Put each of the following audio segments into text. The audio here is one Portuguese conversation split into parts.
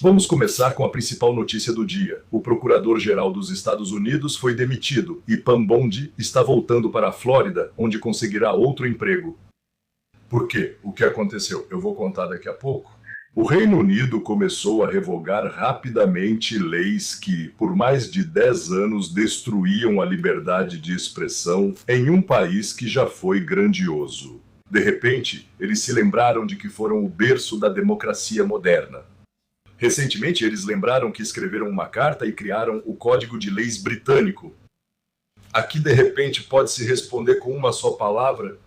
Vamos começar com a principal notícia do dia. O procurador-geral dos Estados Unidos foi demitido e Pam Bondi está voltando para a Flórida, onde conseguirá outro emprego. Por quê? O que aconteceu? Eu vou contar daqui a pouco. O Reino Unido começou a revogar rapidamente leis que, por mais de 10 anos, destruíam a liberdade de expressão em um país que já foi grandioso. De repente, eles se lembraram de que foram o berço da democracia moderna. Recentemente, eles lembraram que escreveram uma carta e criaram o Código de Leis Britânico. Aqui, de repente, pode-se responder com uma só palavra,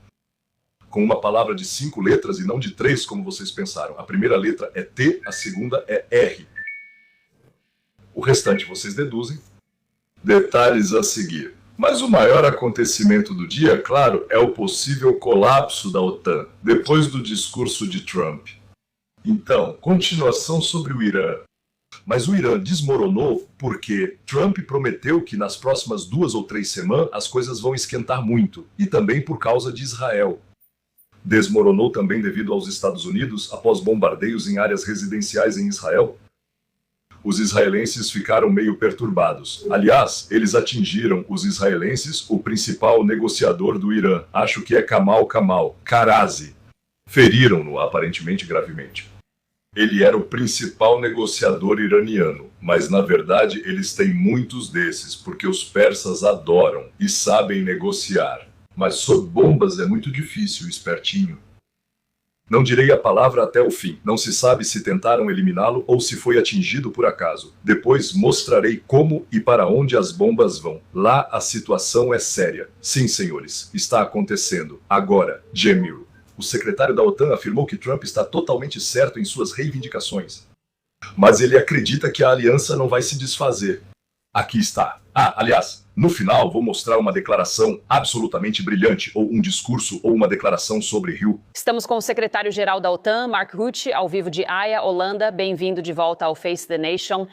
com uma palavra de 5 letras e não de 3, como vocês pensaram. A primeira letra é T, a segunda é R. O restante vocês deduzem. Detalhes a seguir. Mas o maior acontecimento do dia, claro, é o possível colapso da OTAN, depois do discurso de Trump. Então, continuação sobre o Irã. Mas o Irã desmoronou porque Trump prometeu que nas próximas 2 ou 3 semanas as coisas vão esquentar muito, e também por causa de Israel. Desmoronou também devido aos Estados Unidos após bombardeios em áreas residenciais em Israel. Os israelenses ficaram meio perturbados. Aliás, eles atingiram, os israelenses, o principal negociador do Irã, acho que é Kamal Karazi. Feriram-no aparentemente gravemente. Ele era o principal negociador iraniano, mas na verdade eles têm muitos desses, porque os persas adoram e sabem negociar. Mas sob bombas é muito difícil, espertinho. Não direi a palavra até o fim. Não se sabe se tentaram eliminá-lo ou se foi atingido por acaso. Depois mostrarei como e para onde as bombas vão. Lá a situação é séria. Sim, senhores, está acontecendo. Agora, Gemil. O secretário da OTAN afirmou que Trump está totalmente certo em suas reivindicações. Mas ele acredita que a aliança não vai se desfazer. Aqui está. Aliás, no final vou mostrar uma declaração absolutamente brilhante, ou um discurso, ou uma declaração sobre Rio. Estamos com o secretário-geral da OTAN, Mark Rutte, ao vivo de Haia, Holanda. Bem-vindo de volta ao Face the Nation.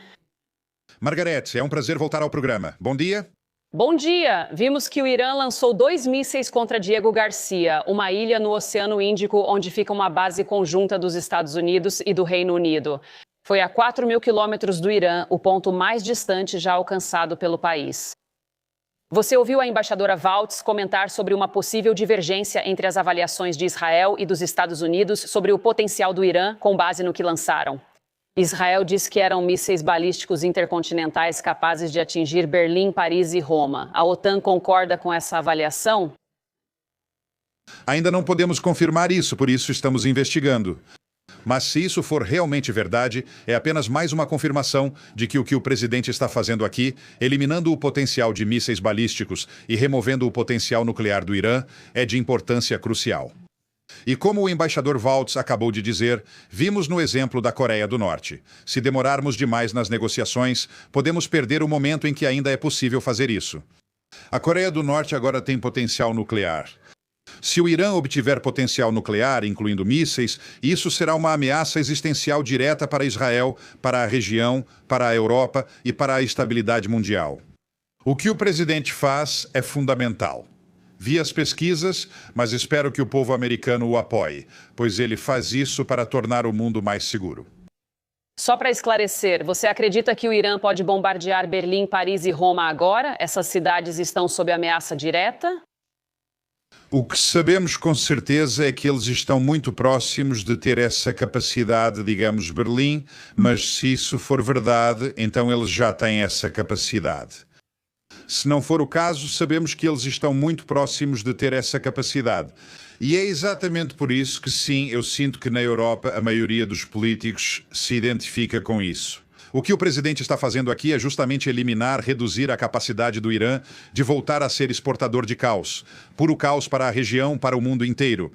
Margarete, é um prazer voltar ao programa. Bom dia. Bom dia! Vimos que o Irã lançou 2 mísseis contra Diego Garcia, uma ilha no Oceano Índico onde fica uma base conjunta dos Estados Unidos e do Reino Unido. Foi a 4.000 quilômetros do Irã, o ponto mais distante já alcançado pelo país. Você ouviu a embaixadora Waltz comentar sobre uma possível divergência entre as avaliações de Israel e dos Estados Unidos sobre o potencial do Irã com base no que lançaram. Israel disse que eram mísseis balísticos intercontinentais capazes de atingir Berlim, Paris e Roma. A OTAN concorda com essa avaliação? Ainda não podemos confirmar isso, por isso estamos investigando. Mas se isso for realmente verdade, é apenas mais uma confirmação de que o presidente está fazendo aqui, eliminando o potencial de mísseis balísticos e removendo o potencial nuclear do Irã, é de importância crucial. E como o embaixador Waltz acabou de dizer, vimos no exemplo da Coreia do Norte. Se demorarmos demais nas negociações, podemos perder o momento em que ainda é possível fazer isso. A Coreia do Norte agora tem potencial nuclear. Se o Irã obtiver potencial nuclear, incluindo mísseis, isso será uma ameaça existencial direta para Israel, para a região, para a Europa e para a estabilidade mundial. O que o presidente faz é fundamental. Vi as pesquisas, mas espero que o povo americano o apoie, pois ele faz isso para tornar o mundo mais seguro. Só para esclarecer, você acredita que o Irã pode bombardear Berlim, Paris e Roma agora? Essas cidades estão sob ameaça direta? O que sabemos com certeza é que eles estão muito próximos de ter essa capacidade, digamos, Berlim, mas se isso for verdade, então eles já têm essa capacidade. Se não for o caso, sabemos que eles estão muito próximos de ter essa capacidade. E é exatamente por isso que sim, eu sinto que na Europa a maioria dos políticos se identifica com isso. O que o presidente está fazendo aqui é justamente eliminar, reduzir a capacidade do Irã de voltar a ser exportador de caos. Puro caos para a região, para o mundo inteiro.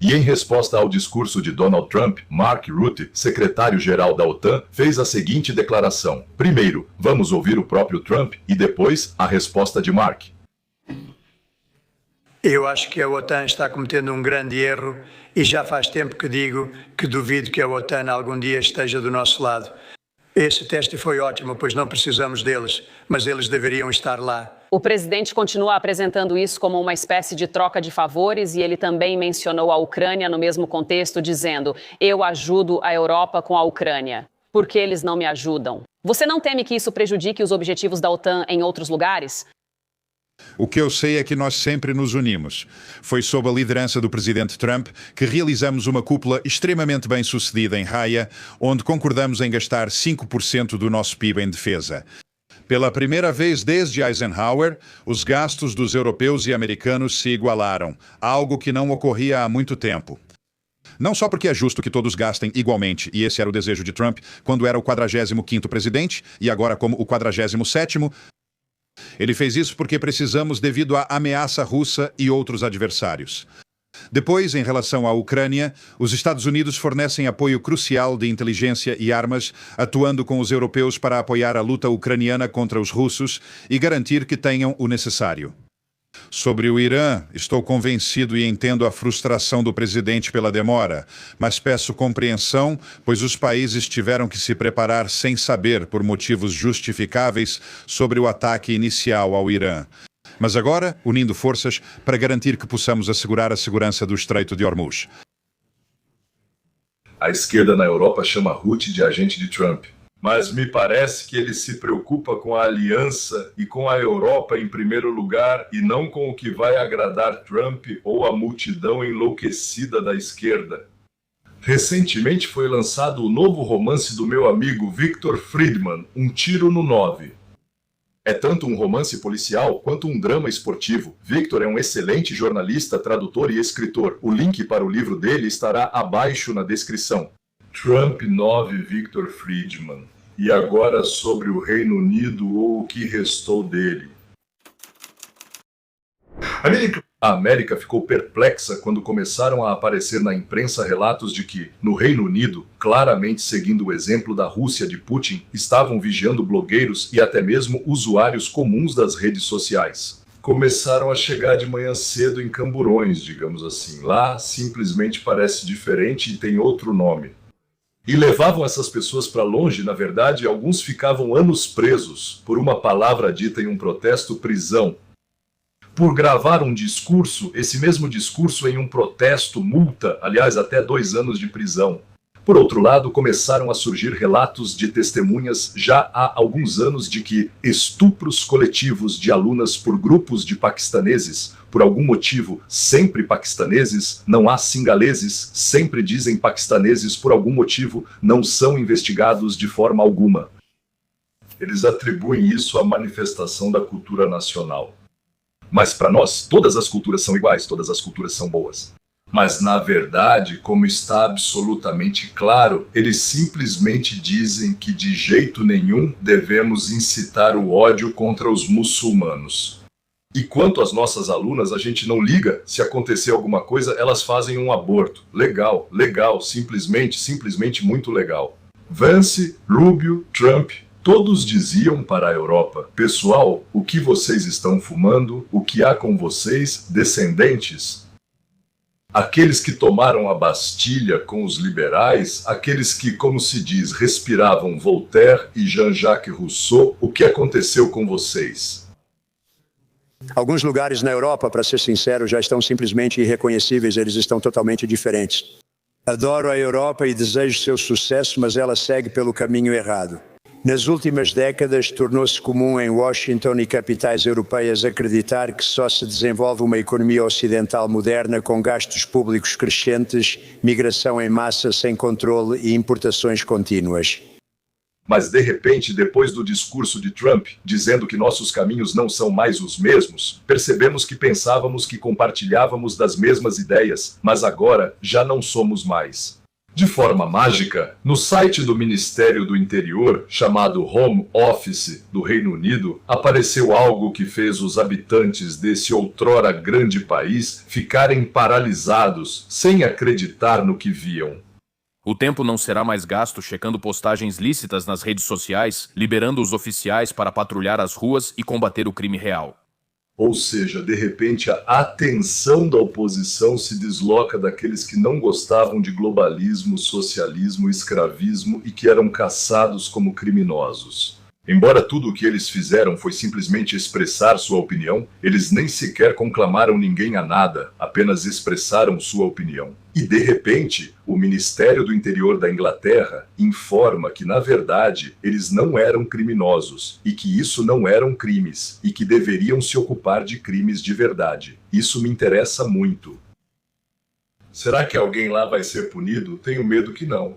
E em resposta ao discurso de Donald Trump, Mark Rutte, secretário-geral da OTAN, fez a seguinte declaração. Primeiro, vamos ouvir o próprio Trump e depois a resposta de Mark. Eu acho que a OTAN está cometendo um grande erro e já faz tempo que digo que duvido que a OTAN algum dia esteja do nosso lado. Esse teste foi ótimo, pois não precisamos deles, mas eles deveriam estar lá. O presidente continua apresentando isso como uma espécie de troca de favores e ele também mencionou a Ucrânia no mesmo contexto, dizendo: eu ajudo a Europa com a Ucrânia. porque eles não me ajudam. Você não teme que isso prejudique os objetivos da OTAN em outros lugares? O que eu sei é que nós sempre nos unimos. Foi sob a liderança do presidente Trump que realizamos uma cúpula extremamente bem-sucedida em Haia, onde concordamos em gastar 5% do nosso PIB em defesa. Pela primeira vez desde Eisenhower, os gastos dos europeus e americanos se igualaram, algo que não ocorria há muito tempo. Não só porque é justo que todos gastem igualmente, e esse era o desejo de Trump quando era o 45º presidente, e agora como o 47º, ele fez isso porque precisamos devido à ameaça russa e outros adversários. Depois, em relação à Ucrânia, os Estados Unidos fornecem apoio crucial de inteligência e armas, atuando com os europeus para apoiar a luta ucraniana contra os russos e garantir que tenham o necessário. Sobre o Irã, estou convencido e entendo a frustração do presidente pela demora, mas peço compreensão, pois os países tiveram que se preparar sem saber, por motivos justificáveis, sobre o ataque inicial ao Irã. Mas agora, unindo forças para garantir que possamos assegurar a segurança do Estreito de Hormuz. A esquerda na Europa chama Rutte de agente de Trump. Mas me parece que ele se preocupa com a aliança e com a Europa em primeiro lugar e não com o que vai agradar Trump ou a multidão enlouquecida da esquerda. Recentemente foi lançado o novo romance do meu amigo Victor Friedman, Um Tiro no 9. É tanto um romance policial quanto um drama esportivo. Victor é um excelente jornalista, tradutor e escritor. O link para o livro dele estará abaixo na descrição. Trump 9, Victor Friedman. E agora sobre o Reino Unido ou o que restou dele. A América ficou perplexa quando começaram a aparecer na imprensa relatos de que, no Reino Unido, claramente seguindo o exemplo da Rússia de Putin, estavam vigiando blogueiros e até mesmo usuários comuns das redes sociais. Começaram a chegar de manhã cedo em camburões, digamos assim. Lá, simplesmente parece diferente e tem outro nome. E levavam essas pessoas para longe, na verdade, alguns ficavam anos presos, por uma palavra dita em um protesto, prisão. Por gravar um discurso, esse mesmo discurso em um protesto, multa, aliás, até 2 anos de prisão. Por outro lado, começaram a surgir relatos de testemunhas já há alguns anos de que estupros coletivos de alunas por grupos de paquistaneses, por algum motivo, sempre paquistaneses, não há singaleses, sempre dizem paquistaneses, por algum motivo, não são investigados de forma alguma. Eles atribuem isso à manifestação da cultura nacional. Mas para nós, todas as culturas são iguais, todas as culturas são boas. Mas na verdade, como está absolutamente claro, eles simplesmente dizem que de jeito nenhum devemos incitar o ódio contra os muçulmanos. E quanto às nossas alunas, a gente não liga. Se acontecer alguma coisa, elas fazem um aborto. Legal, legal, simplesmente muito legal. Vance, Rubio, Trump, todos diziam para a Europa: pessoal, o que vocês estão fumando? O que há com vocês, descendentes? Aqueles que tomaram a Bastilha com os liberais, aqueles que, como se diz, respiravam Voltaire e Jean-Jacques Rousseau, o que aconteceu com vocês? Alguns lugares na Europa, para ser sincero, já estão simplesmente irreconhecíveis, eles estão totalmente diferentes. Adoro a Europa e desejo seu sucesso, mas ela segue pelo caminho errado. Nas últimas décadas, tornou-se comum em Washington e capitais europeias acreditar que só se desenvolve uma economia ocidental moderna com gastos públicos crescentes, migração em massa sem controle e importações contínuas. Mas de repente, depois do discurso de Trump, dizendo que nossos caminhos não são mais os mesmos, percebemos que pensávamos que compartilhávamos das mesmas ideias, mas agora já não somos mais. De forma mágica, no site do Ministério do Interior, chamado Home Office do Reino Unido, apareceu algo que fez os habitantes desse outrora grande país ficarem paralisados, sem acreditar no que viam. O tempo não será mais gasto checando postagens lícitas nas redes sociais, liberando os oficiais para patrulhar as ruas e combater o crime real. Ou seja, de repente a atenção da oposição se desloca daqueles que não gostavam de globalismo, socialismo, escravismo e que eram caçados como criminosos. Embora tudo o que eles fizeram foi simplesmente expressar sua opinião, eles nem sequer conclamaram ninguém a nada, apenas expressaram sua opinião. E de repente, o Ministério do Interior da Inglaterra informa que, na verdade, eles não eram criminosos, e que isso não eram crimes, e que deveriam se ocupar de crimes de verdade. Isso me interessa muito. Será que alguém lá vai ser punido? Tenho medo que não.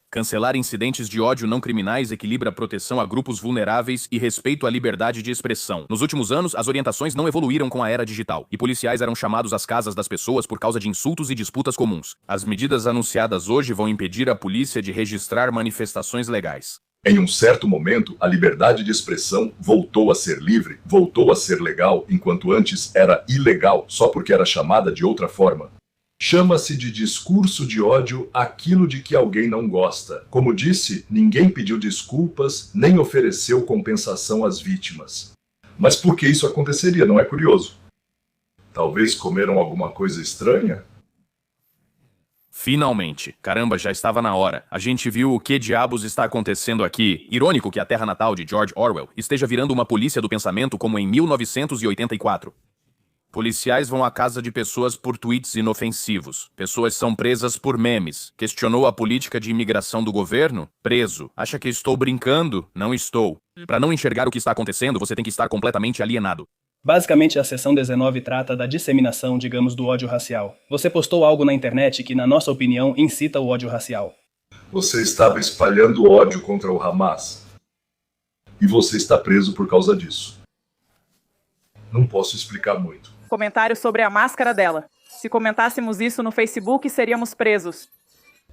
Cancelar incidentes de ódio não criminais equilibra proteção a grupos vulneráveis e respeito à liberdade de expressão. Nos últimos anos, as orientações não evoluíram com a era digital, e policiais eram chamados às casas das pessoas por causa de insultos e disputas comuns. As medidas anunciadas hoje vão impedir a polícia de registrar manifestações legais. Em um certo momento, a liberdade de expressão voltou a ser livre, voltou a ser legal, enquanto antes era ilegal, só porque era chamada de outra forma. Chama-se de discurso de ódio aquilo de que alguém não gosta. Como disse, ninguém pediu desculpas nem ofereceu compensação às vítimas. Mas por que isso aconteceria? Não é curioso? Talvez comeram alguma coisa estranha? Finalmente. Caramba, já estava na hora. A gente viu o que diabos está acontecendo aqui. Irônico que a terra natal de George Orwell esteja virando uma polícia do pensamento como em 1984. Policiais vão à casa de pessoas por tweets inofensivos. Pessoas são presas por memes. Questionou a política de imigração do governo? Preso. Acha que estou brincando? Não estou. Para não enxergar o que está acontecendo, você tem que estar completamente alienado. Basicamente, a seção 19 trata da disseminação, digamos, do ódio racial. Você postou algo na internet que, na nossa opinião, incita o ódio racial. Você estava espalhando ódio contra o Hamas. E você está preso por causa disso. Não posso explicar muito. Comentário sobre a máscara dela. Se comentássemos isso no Facebook, seríamos presos.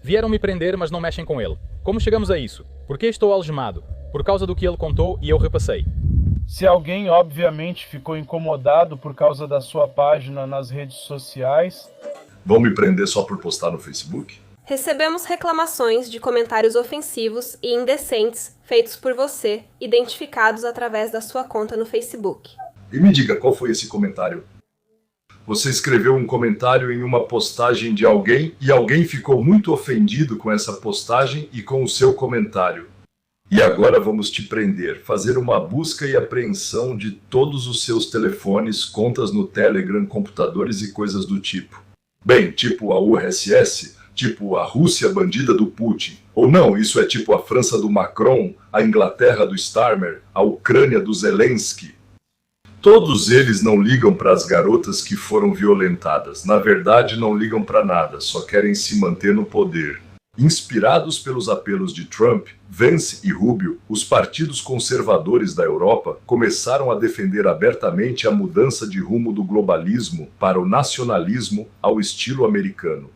Vieram me prender, mas não mexem com ele. Como chegamos a isso? Por que estou algemado? Por causa do que ele contou e eu repassei. Se alguém, obviamente, ficou incomodado por causa da sua página nas redes sociais... Vão me prender só por postar no Facebook? Recebemos reclamações de comentários ofensivos e indecentes feitos por você, identificados através da sua conta no Facebook. E me diga, qual foi esse comentário? Você escreveu um comentário em uma postagem de alguém e alguém ficou muito ofendido com essa postagem e com o seu comentário. E agora vamos te prender, fazer uma busca e apreensão de todos os seus telefones, contas no Telegram, computadores e coisas do tipo. Bem, tipo a URSS, tipo a Rússia bandida do Putin. Ou não, isso é tipo a França do Macron, a Inglaterra do Starmer, a Ucrânia do Zelensky. Todos eles não ligam para as garotas que foram violentadas. Na verdade, não ligam para nada, só querem se manter no poder. Inspirados pelos apelos de Trump, Vance e Rubio, os partidos conservadores da Europa começaram a defender abertamente a mudança de rumo do globalismo para o nacionalismo ao estilo americano.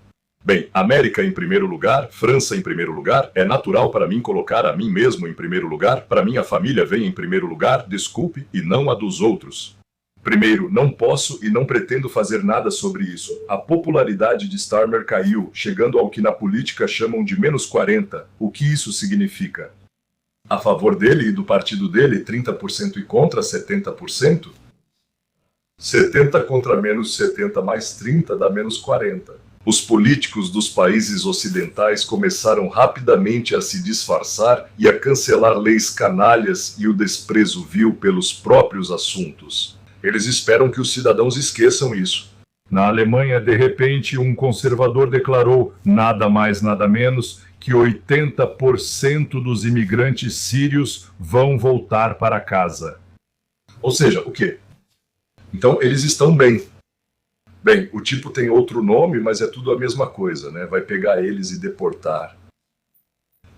Bem, América em primeiro lugar, França em primeiro lugar, é natural para mim colocar a mim mesmo em primeiro lugar, para minha família vem em primeiro lugar, desculpe, e não a dos outros. Primeiro, não posso e não pretendo fazer nada sobre isso. A popularidade de Starmer caiu, chegando ao que na política chamam de menos 40. O que isso significa? A favor dele e do partido dele, 30% e contra 70%? 70 contra menos 70 mais 30 dá menos 40. Os políticos dos países ocidentais começaram rapidamente a se disfarçar e a cancelar leis canalhas e o desprezo vil pelos próprios assuntos. Eles esperam que os cidadãos esqueçam isso. Na Alemanha, de repente, um conservador declarou, nada mais nada menos, que 80% dos imigrantes sírios vão voltar para casa. Ou seja, o quê? Então, eles estão bem. Bem, o tipo tem outro nome, mas é tudo a mesma coisa, né? Vai pegar eles e deportar.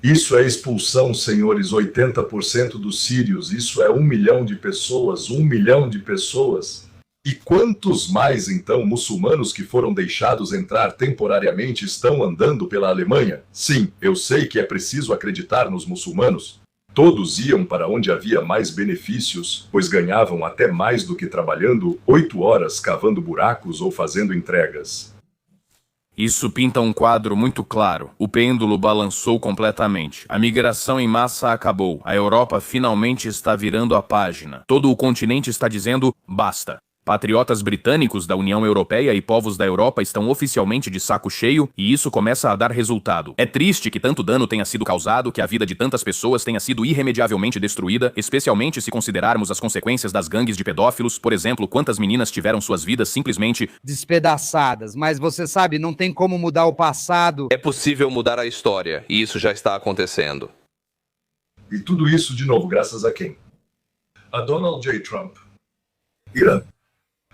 Isso é expulsão, senhores, 80% dos sírios. Isso é 1 milhão de pessoas, 1 milhão de pessoas. E quantos mais, então, muçulmanos que foram deixados entrar temporariamente estão andando pela Alemanha? Sim, eu sei que é preciso acreditar nos muçulmanos. Todos iam para onde havia mais benefícios, pois ganhavam até mais do que trabalhando 8 horas cavando buracos ou fazendo entregas. Isso pinta um quadro muito claro. O pêndulo balançou completamente. A migração em massa acabou. A Europa finalmente está virando a página. Todo o continente está dizendo basta. Patriotas britânicos da União Europeia e povos da Europa estão oficialmente de saco cheio e isso começa a dar resultado. É triste que tanto dano tenha sido causado, que a vida de tantas pessoas tenha sido irremediavelmente destruída, especialmente se considerarmos as consequências das gangues de pedófilos. Por exemplo, quantas meninas tiveram suas vidas simplesmente despedaçadas. Mas você sabe, não tem como mudar o passado. É possível mudar a história e isso já está acontecendo. E tudo isso, de novo, graças a quem? A Donald J. Trump. Irã.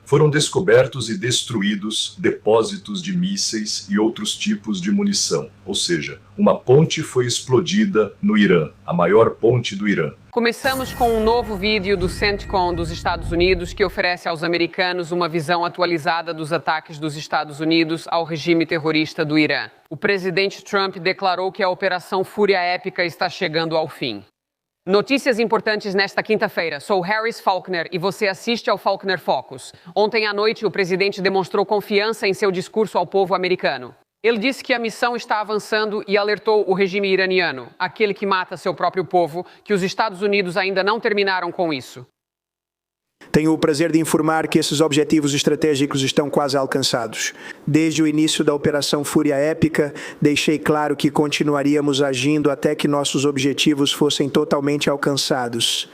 Foram descobertos e destruídos depósitos de mísseis e outros tipos de munição. Ou seja, uma ponte foi explodida no Irã, a maior ponte do Irã. Começamos com um novo vídeo do CENTCOM dos Estados Unidos que oferece aos americanos uma visão atualizada dos ataques dos Estados Unidos ao regime terrorista do Irã. O presidente Trump declarou que a Operação Fúria Épica está chegando ao fim. Notícias importantes nesta quinta-feira. Sou Harris Faulkner e você assiste ao Faulkner Focus. Ontem à noite, o presidente demonstrou confiança em seu discurso ao povo americano. Ele disse que a missão está avançando e alertou o regime iraniano, aquele que mata seu próprio povo, que os Estados Unidos ainda não terminaram com isso. Tenho o prazer de informar que esses objetivos estratégicos estão quase alcançados. Desde o início da Operação Fúria Épica, deixei claro que continuaríamos agindo até que nossos objetivos fossem totalmente alcançados.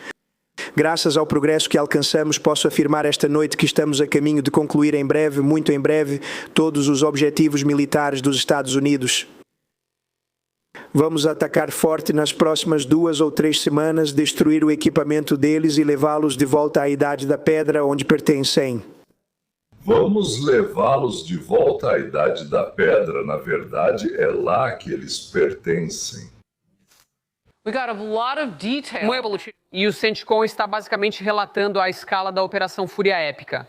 Graças ao progresso que alcançamos, posso afirmar esta noite que estamos a caminho de concluir em breve, muito em breve, todos os objetivos militares dos Estados Unidos. Vamos atacar forte nas próximas 2 ou 3 semanas, destruir o equipamento deles e levá-los de volta à Idade da Pedra, onde pertencem. Vamos levá-los de volta à Idade da Pedra. Na verdade, é lá que eles pertencem. E o CENTCOM está basicamente relatando a escala da Operação Fúria Épica.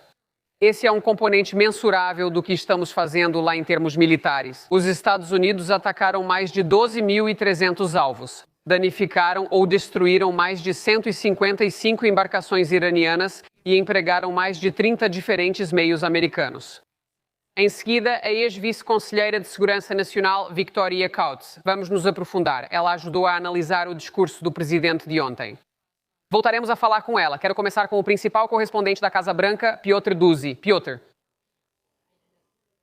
Esse é um componente mensurável do que estamos fazendo lá em termos militares. Os Estados Unidos atacaram mais de 12.300 alvos. Danificaram ou destruíram mais de 155 embarcações iranianas e empregaram mais de 30 diferentes meios americanos. Em seguida, a ex-vice-conselheira de Segurança Nacional, Victoria Kautz. Vamos nos aprofundar. Ela ajudou a analisar o discurso do presidente de ontem. Voltaremos a falar com ela. Quero começar com o principal correspondente da Casa Branca, Piotr Duzzi. Piotr.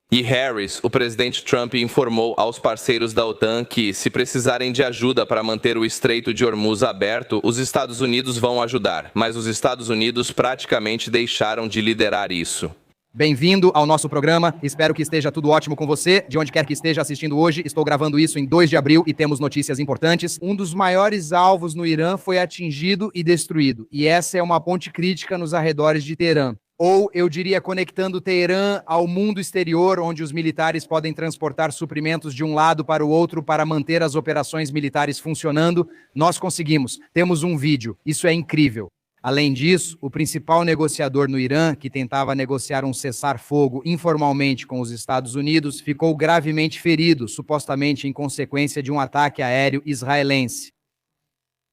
E Harris, o presidente Trump informou aos parceiros da OTAN que, se precisarem de ajuda para manter o Estreito de Hormuz aberto, os Estados Unidos vão ajudar. Mas os Estados Unidos praticamente deixaram de liderar isso. Bem-vindo ao nosso programa, espero que esteja tudo ótimo com você, de onde quer que esteja assistindo hoje. Estou gravando isso em 2 de abril e temos notícias importantes. Um dos maiores alvos no Irã foi atingido e destruído, e essa é uma ponte crítica nos arredores de Teherã. Ou, eu diria, conectando Teherã ao mundo exterior, onde os militares podem transportar suprimentos de um lado para o outro para manter as operações militares funcionando. Nós conseguimos, temos um vídeo, isso é incrível. Além disso, o principal negociador no Irã, que tentava negociar um cessar-fogo informalmente com os Estados Unidos, ficou gravemente ferido, supostamente em consequência de um ataque aéreo israelense.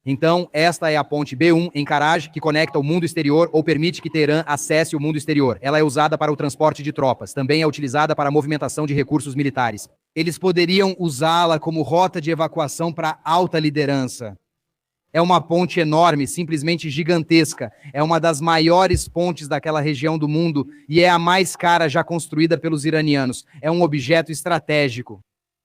Então, esta é a ponte B1 em Karaj, que conecta o mundo exterior ou permite que Teherã acesse o mundo exterior. Ela é usada para o transporte de tropas, também é utilizada para a movimentação de recursos militares. Eles poderiam usá-la como rota de evacuação para alta liderança. É uma ponte enorme, simplesmente gigantesca. É uma das maiores pontes daquela região do mundo e é a mais cara já construída pelos iranianos. É um objeto estratégico.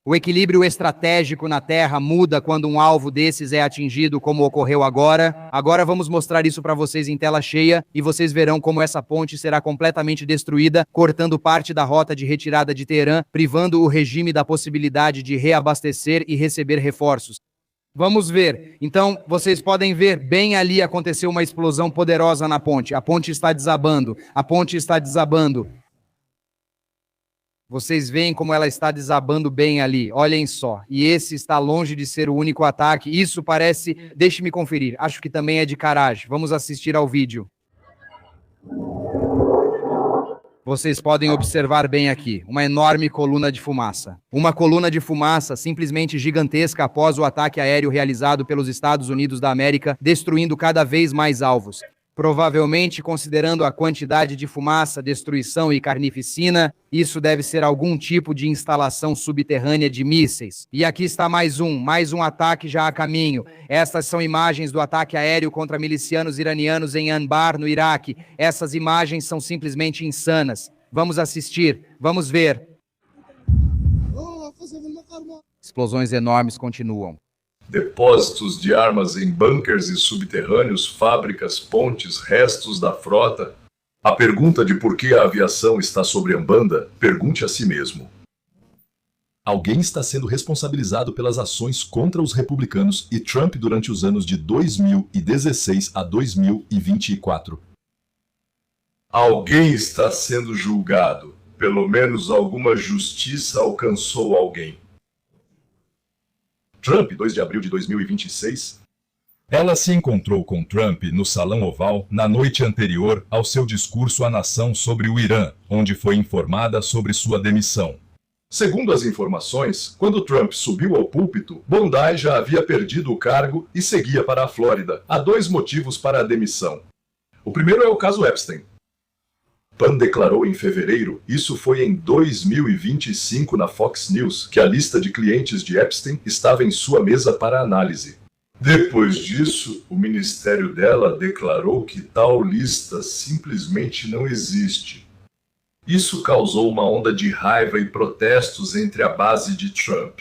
O equilíbrio estratégico na Terra muda quando um alvo desses é atingido, como ocorreu agora. Agora vamos mostrar isso para vocês em tela cheia e vocês verão como essa ponte será completamente destruída, cortando parte da rota de retirada de Teherã, privando o regime da possibilidade de reabastecer e receber reforços. Vamos ver. Então, vocês podem ver, bem ali aconteceu uma explosão poderosa na ponte. A ponte está desabando. A ponte está desabando. Vocês veem como ela está desabando bem ali. Olhem só. E esse está longe de ser o único ataque. Isso parece... Deixe-me conferir. Acho que também é de Karaj. Vamos assistir ao vídeo. Vocês podem observar bem aqui, uma enorme coluna de fumaça. Uma coluna de fumaça simplesmente gigantesca após o ataque aéreo realizado pelos Estados Unidos da América, destruindo cada vez mais alvos. Provavelmente, considerando a quantidade de fumaça, destruição e carnificina, isso deve ser algum tipo de instalação subterrânea de mísseis. E aqui está mais um ataque já a caminho. Estas são imagens do ataque aéreo contra milicianos iranianos em Anbar, no Iraque. Essas imagens são simplesmente insanas. Vamos assistir, vamos ver. Explosões enormes continuam. Depósitos de armas em bunkers e subterrâneos, fábricas, pontes, restos da frota. A pergunta de por que a aviação está sobre Ambanda, pergunte a si mesmo. Alguém está sendo responsabilizado pelas ações contra os republicanos e Trump durante os anos de 2016 a 2024. Alguém está sendo julgado. Pelo menos alguma justiça alcançou alguém. Trump, 2 de abril de 2026. Ela se encontrou com Trump no Salão Oval na noite anterior ao seu discurso à nação sobre o Irã, onde foi informada sobre sua demissão. Segundo as informações, quando Trump subiu ao púlpito, Bondi já havia perdido o cargo e seguia para a Flórida. Há 2 motivos para a demissão. O primeiro é o caso Epstein. Pan declarou em fevereiro, isso foi em 2025 na Fox News, que a lista de clientes de Epstein estava em sua mesa para análise. Depois disso, o ministério dela declarou que tal lista simplesmente não existe. Isso causou uma onda de raiva e protestos entre a base de Trump.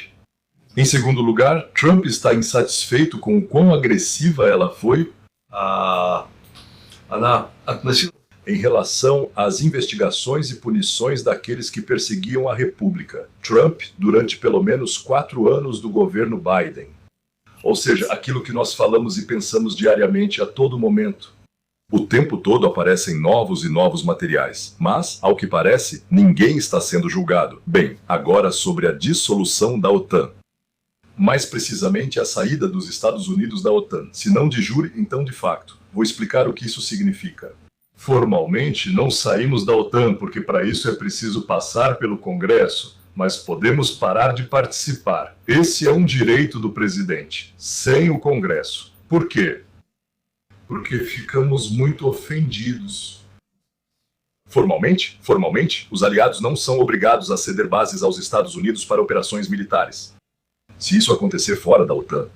Em segundo lugar, Trump está insatisfeito com o quão agressiva ela foi em relação às investigações e punições daqueles que perseguiam a República. Trump, durante pelo menos 4 anos do governo Biden. Ou seja, aquilo que nós falamos e pensamos diariamente a todo momento. O tempo todo aparecem novos e novos materiais, mas, ao que parece, ninguém está sendo julgado. Bem, agora sobre a dissolução da OTAN. Mais precisamente a saída dos Estados Unidos da OTAN. Se não de jure, então de facto. Vou explicar o que isso significa. Formalmente, não saímos da OTAN, porque para isso é preciso passar pelo Congresso, mas podemos parar de participar. Esse é um direito do presidente, sem o Congresso. Por quê? Porque ficamos muito ofendidos. Formalmente, os aliados não são obrigados a ceder bases aos Estados Unidos para operações militares. Se isso acontecer fora da OTAN,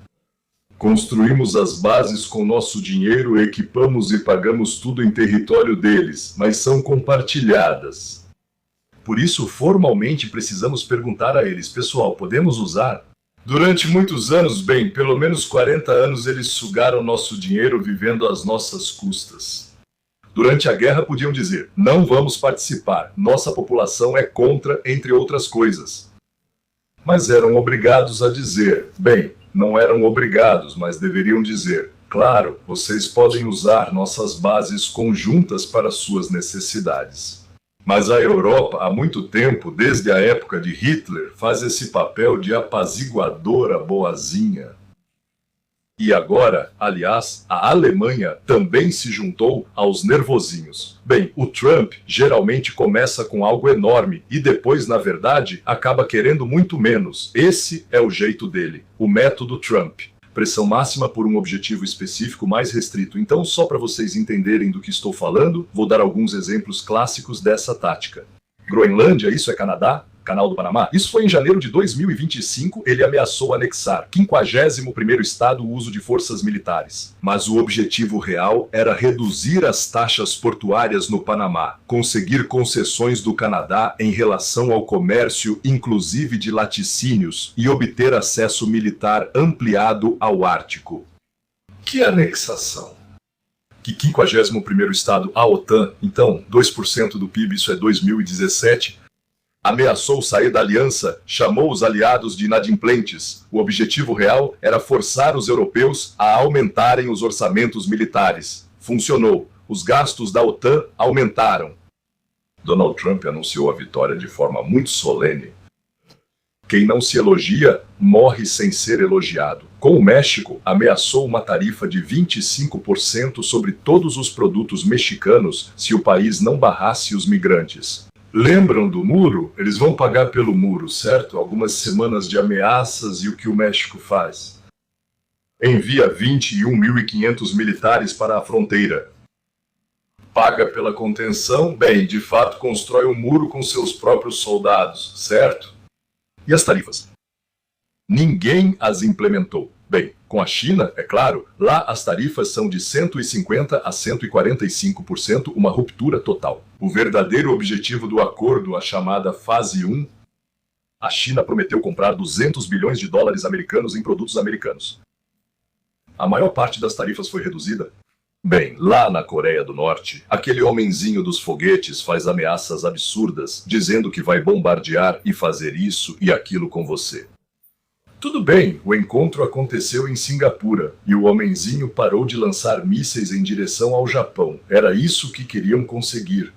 construímos as bases com nosso dinheiro, equipamos e pagamos tudo em território deles, mas são compartilhadas. Por isso, formalmente, precisamos perguntar a eles, pessoal, podemos usar? Durante muitos anos, bem, pelo menos 40 anos, eles sugaram nosso dinheiro vivendo às nossas custas. Durante a guerra podiam dizer, não vamos participar, nossa população é contra, entre outras coisas. Mas eram obrigados a dizer, bem, não eram obrigados, mas deveriam dizer, claro, vocês podem usar nossas bases conjuntas para suas necessidades. Mas a Europa, há muito tempo, desde a época de Hitler, faz esse papel de apaziguadora boazinha. E agora, aliás, a Alemanha também se juntou aos nervosinhos. Bem, o Trump geralmente começa com algo enorme e depois, na verdade, acaba querendo muito menos. Esse é o jeito dele, o método Trump. Pressão máxima por um objetivo específico mais restrito. Então, só para vocês entenderem do que estou falando, vou dar alguns exemplos clássicos dessa tática. Groenlândia, isso é Canadá? Canal do Panamá? Isso foi em janeiro de 2025, ele ameaçou anexar 51º estado o uso de forças militares. Mas o objetivo real era reduzir as taxas portuárias no Panamá, conseguir concessões do Canadá em relação ao comércio, inclusive de laticínios, e obter acesso militar ampliado ao Ártico. Que anexação? Que 51º estado, a OTAN, então 2% do PIB, isso é 2017, ameaçou sair da aliança, chamou os aliados de inadimplentes. O objetivo real era forçar os europeus a aumentarem os orçamentos militares. Funcionou. Os gastos da OTAN aumentaram. Donald Trump anunciou a vitória de forma muito solene. Quem não se elogia, morre sem ser elogiado. Com o México, ameaçou uma tarifa de 25% sobre todos os produtos mexicanos se o país não barrasse os migrantes. Lembram do muro? Eles vão pagar pelo muro, certo? Algumas semanas de ameaças e o que o México faz? Envia 21.500 militares para a fronteira. Paga pela contenção? Bem, de fato constrói um muro com seus próprios soldados, certo? E as tarifas? Ninguém as implementou. Bem, com a China, é claro, lá as tarifas são de 150% a 145%, uma ruptura total. O verdadeiro objetivo do acordo, a chamada Fase 1, a China prometeu comprar 200 bilhões de dólares americanos em produtos americanos. A maior parte das tarifas foi reduzida. Bem, lá na Coreia do Norte, aquele homenzinho dos foguetes faz ameaças absurdas, dizendo que vai bombardear e fazer isso e aquilo com você. Tudo bem, o encontro aconteceu em Singapura e o homenzinho parou de lançar mísseis em direção ao Japão. Era isso que queriam conseguir.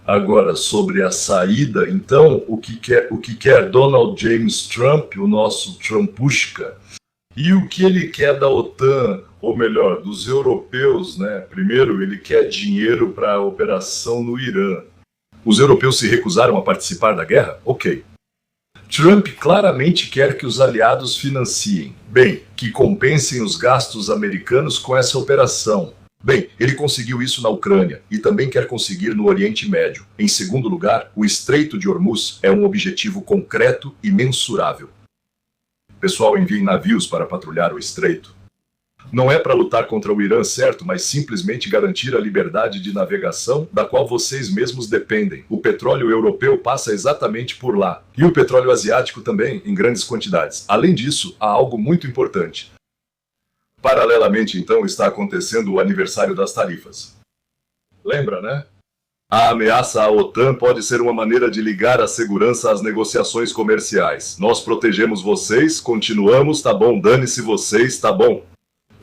Agora, sobre a saída, então, o que quer Donald James Trump, o nosso Trumpushka, e o que ele quer da OTAN, ou melhor, dos europeus, né? Primeiro, ele quer dinheiro para a operação no Irã. Os europeus se recusaram a participar da guerra? Ok. Trump claramente quer que os aliados financiem. Bem, que compensem os gastos americanos com essa operação. Bem, ele conseguiu isso na Ucrânia e também quer conseguir no Oriente Médio. Em segundo lugar, o Estreito de Hormuz é um objetivo concreto e mensurável. Pessoal, enviem navios para patrulhar o estreito. Não é para lutar contra o Irã, certo, mas simplesmente garantir a liberdade de navegação da qual vocês mesmos dependem. O petróleo europeu passa exatamente por lá. E o petróleo asiático também, em grandes quantidades. Além disso, há algo muito importante. Paralelamente, então, está acontecendo o aniversário das tarifas. Lembra, né? A ameaça à OTAN pode ser uma maneira de ligar a segurança às negociações comerciais. Nós protegemos vocês, continuamos, tá bom, dane-se vocês, tá bom.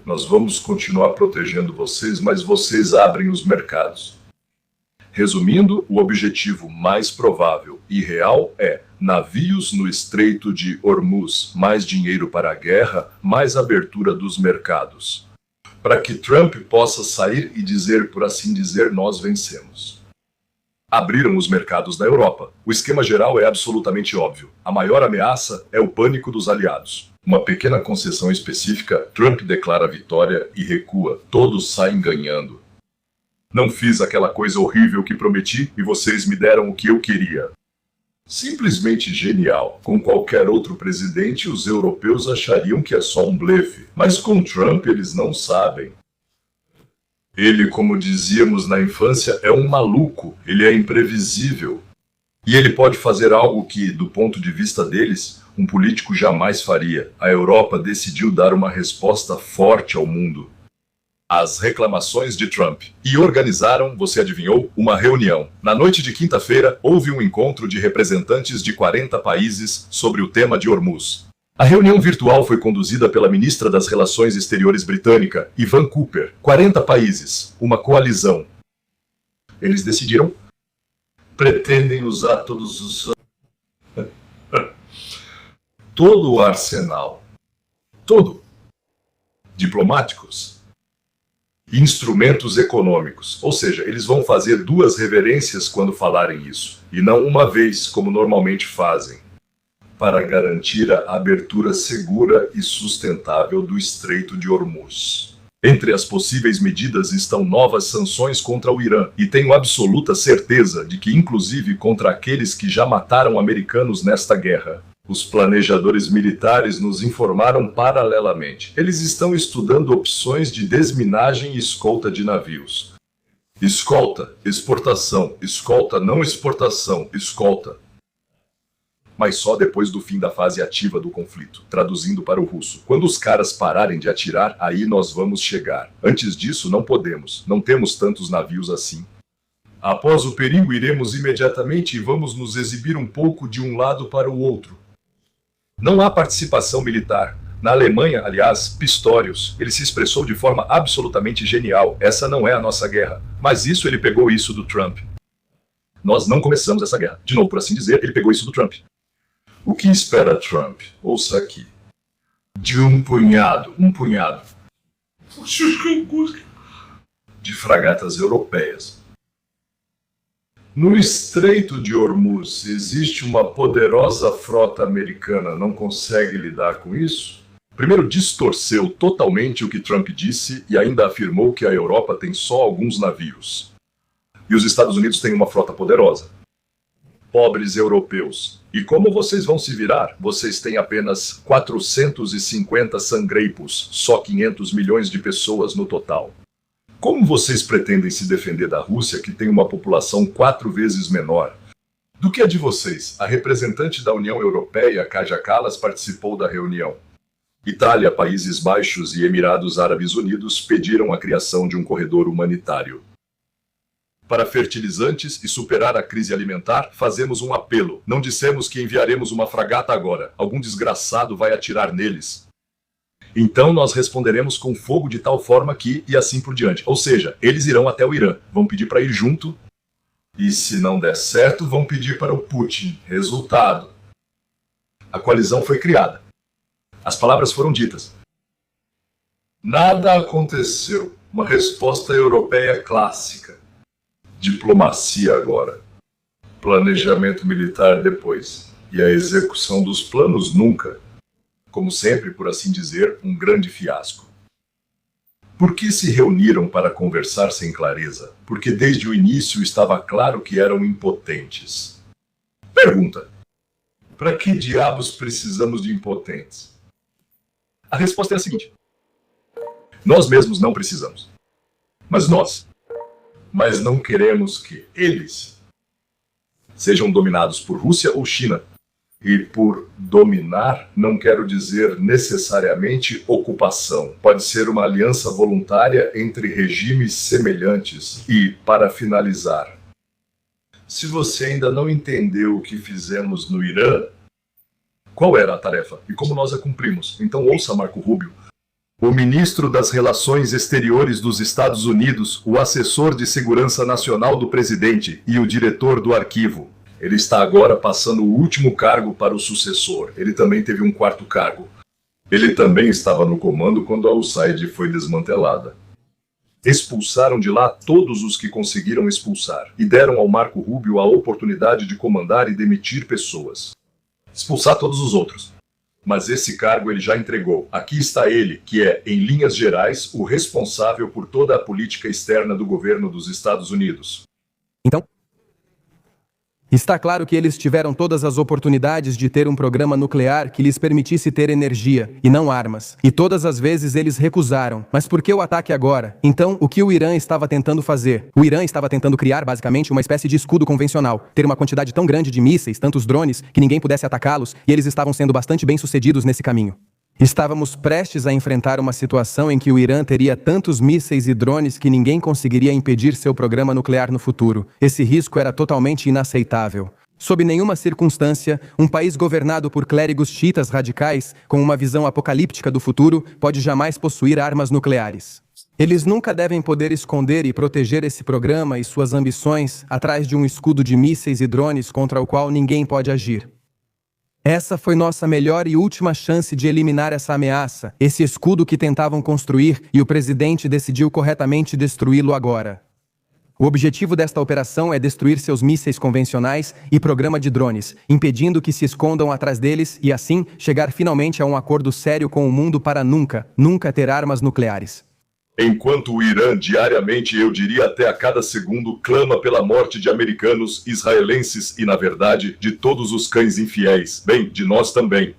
Nós vamos continuar protegendo vocês, mas vocês abrem os mercados. Resumindo, o objetivo mais provável e real é navios no Estreito de Hormuz, mais dinheiro para a guerra, mais abertura dos mercados. Para que Trump possa sair e dizer, por assim dizer, nós vencemos. Abriram os mercados da Europa. O esquema geral é absolutamente óbvio. A maior ameaça é o pânico dos aliados. Uma pequena concessão específica, Trump declara vitória e recua. Todos saem ganhando. Não fiz aquela coisa horrível que prometi e vocês me deram o que eu queria. Simplesmente genial. Com qualquer outro presidente, os europeus achariam que é só um blefe. Mas com Trump eles não sabem. Ele, como dizíamos na infância, é um maluco. Ele é imprevisível. E ele pode fazer algo que, do ponto de vista deles, um político jamais faria. A Europa decidiu dar uma resposta forte ao mundo às reclamações de Trump. E organizaram, você adivinhou, uma reunião. Na noite de quinta-feira, houve um encontro de representantes de 40 países sobre o tema de Hormuz. A reunião virtual foi conduzida pela ministra das Relações Exteriores britânica, Yvonne Cooper. 40 países, uma coalizão. Eles decidiram, pretendem usar todos os... todo o arsenal. Todo. Diplomáticos. Instrumentos econômicos. Ou seja, eles vão fazer duas reverências quando falarem isso. E não uma vez, como normalmente fazem. Para garantir a abertura segura e sustentável do Estreito de Hormuz. Entre as possíveis medidas estão novas sanções contra o Irã, e tenho absoluta certeza de que inclusive contra aqueles que já mataram americanos nesta guerra. Os planejadores militares nos informaram paralelamente. Eles estão estudando opções de desminagem e escolta de navios. Escolta, exportação, escolta, não exportação, escolta. Mas só depois do fim da fase ativa do conflito. Traduzindo para o russo, quando os caras pararem de atirar, aí nós vamos chegar. Antes disso, não podemos. Não temos tantos navios assim. Após o perigo, iremos imediatamente e vamos nos exibir um pouco de um lado para o outro. Não há participação militar. Na Alemanha, aliás, Pistorius, ele se expressou de forma absolutamente genial. Essa não é a nossa guerra. Mas ele pegou isso do Trump. Nós não começamos essa guerra. De novo, por assim dizer, ele pegou isso do Trump. O que espera Trump? Ouça aqui. De um punhado de fragatas europeias. No Estreito de Hormuz existe uma poderosa frota americana. Não consegue lidar com isso? Primeiro, distorceu totalmente o que Trump disse e ainda afirmou que a Europa tem só alguns navios. E os Estados Unidos têm uma frota poderosa. Pobres europeus. E como vocês vão se virar? Vocês têm apenas 450 sangreipos, só 500 milhões de pessoas no total. Como vocês pretendem se defender da Rússia, que tem uma população 4 vezes menor do que a de vocês? A representante da União Europeia, Kaja Kallas, participou da reunião. Itália, Países Baixos e Emirados Árabes Unidos pediram a criação de um corredor humanitário. Para fertilizantes e superar a crise alimentar, fazemos um apelo. Não dissemos que enviaremos uma fragata agora. Algum desgraçado vai atirar neles. Então nós responderemos com fogo de tal forma que, e assim por diante. Ou seja, eles irão até o Irã, vão pedir para ir junto, e se não der certo, vão pedir para o Putin. Resultado: a coalizão foi criada. As palavras foram ditas. Nada aconteceu. Uma resposta europeia clássica. Diplomacia agora. Planejamento militar depois. E a execução dos planos nunca. Como sempre, por assim dizer, um grande fiasco. Por que se reuniram para conversar sem clareza? Porque desde o início estava claro que eram impotentes. Pergunta: para que diabos precisamos de impotentes? A resposta é a seguinte: nós mesmos não precisamos. Mas não queremos que eles sejam dominados por Rússia ou China. E por dominar, não quero dizer necessariamente ocupação. Pode ser uma aliança voluntária entre regimes semelhantes. E, para finalizar, se você ainda não entendeu o que fizemos no Irã, qual era a tarefa e como nós a cumprimos? Então ouça Marco Rubio. O ministro das Relações Exteriores dos Estados Unidos, o assessor de segurança nacional do presidente e o diretor do arquivo. Ele está agora passando o último cargo para o sucessor. Ele também teve um 4º cargo. Ele também estava no comando quando a USAID foi desmantelada. Expulsaram de lá todos os que conseguiram expulsar e deram ao Marco Rubio a oportunidade de comandar e demitir pessoas. Expulsar todos os outros. Mas esse cargo ele já entregou. Aqui está ele, que é, em linhas gerais, o responsável por toda a política externa do governo dos Estados Unidos. Então, está claro que eles tiveram todas as oportunidades de ter um programa nuclear que lhes permitisse ter energia, e não armas. E todas as vezes eles recusaram. Mas por que o ataque agora? Então, o que o Irã estava tentando fazer? O Irã estava tentando criar, basicamente, uma espécie de escudo convencional. Ter uma quantidade tão grande de mísseis, tantos drones, que ninguém pudesse atacá-los, e eles estavam sendo bastante bem-sucedidos nesse caminho. Estávamos prestes a enfrentar uma situação em que o Irã teria tantos mísseis e drones que ninguém conseguiria impedir seu programa nuclear no futuro. Esse risco era totalmente inaceitável. Sob nenhuma circunstância, um país governado por clérigos xiitas radicais, com uma visão apocalíptica do futuro, pode jamais possuir armas nucleares. Eles nunca devem poder esconder e proteger esse programa e suas ambições atrás de um escudo de mísseis e drones contra o qual ninguém pode agir. Essa foi nossa melhor e última chance de eliminar essa ameaça, esse escudo que tentavam construir, e o presidente decidiu corretamente destruí-lo agora. O objetivo desta operação é destruir seus mísseis convencionais e programa de drones, impedindo que se escondam atrás deles e, assim, chegar finalmente a um acordo sério com o mundo para nunca ter armas nucleares. Enquanto o Irã diariamente, eu diria até a cada segundo, clama pela morte de americanos, israelenses e, na verdade, de todos os cães infiéis. Bem, de nós também.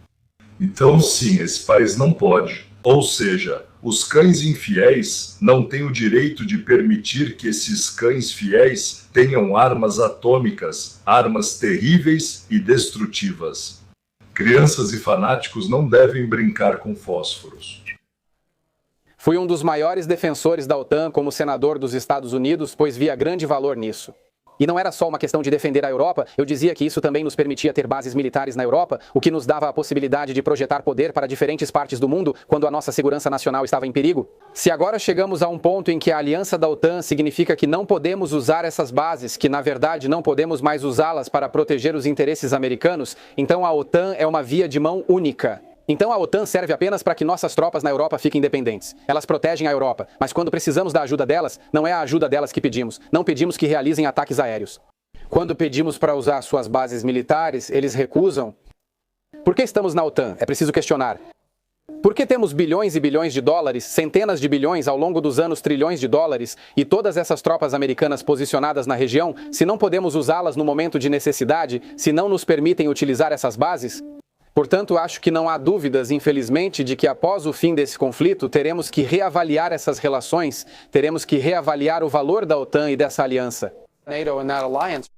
Então sim, esse país não pode. Ou seja, os cães infiéis não têm o direito de permitir que esses cães fiéis tenham armas atômicas, armas terríveis e destrutivas. Crianças e fanáticos não devem brincar com fósforos. Fui um dos maiores defensores da OTAN como senador dos Estados Unidos, pois via grande valor nisso. E não era só uma questão de defender a Europa, eu dizia que isso também nos permitia ter bases militares na Europa, o que nos dava a possibilidade de projetar poder para diferentes partes do mundo quando a nossa segurança nacional estava em perigo. Se agora chegamos a um ponto em que a aliança da OTAN significa que não podemos usar essas bases, que na verdade não podemos mais usá-las para proteger os interesses americanos, então a OTAN é uma via de mão única. Então a OTAN serve apenas para que nossas tropas na Europa fiquem independentes. Elas protegem a Europa, mas quando precisamos da ajuda delas, não é a ajuda delas que pedimos. Não pedimos que realizem ataques aéreos. Quando pedimos para usar suas bases militares, eles recusam. Por que estamos na OTAN? É preciso questionar. Por que temos bilhões e bilhões de dólares, centenas de bilhões, ao longo dos anos trilhões de dólares, e todas essas tropas americanas posicionadas na região, se não podemos usá-las no momento de necessidade, se não nos permitem utilizar essas bases? Portanto, acho que não há dúvidas, infelizmente, de que após o fim desse conflito, teremos que reavaliar essas relações, teremos que reavaliar o valor da OTAN e dessa aliança. NATO and that alliance.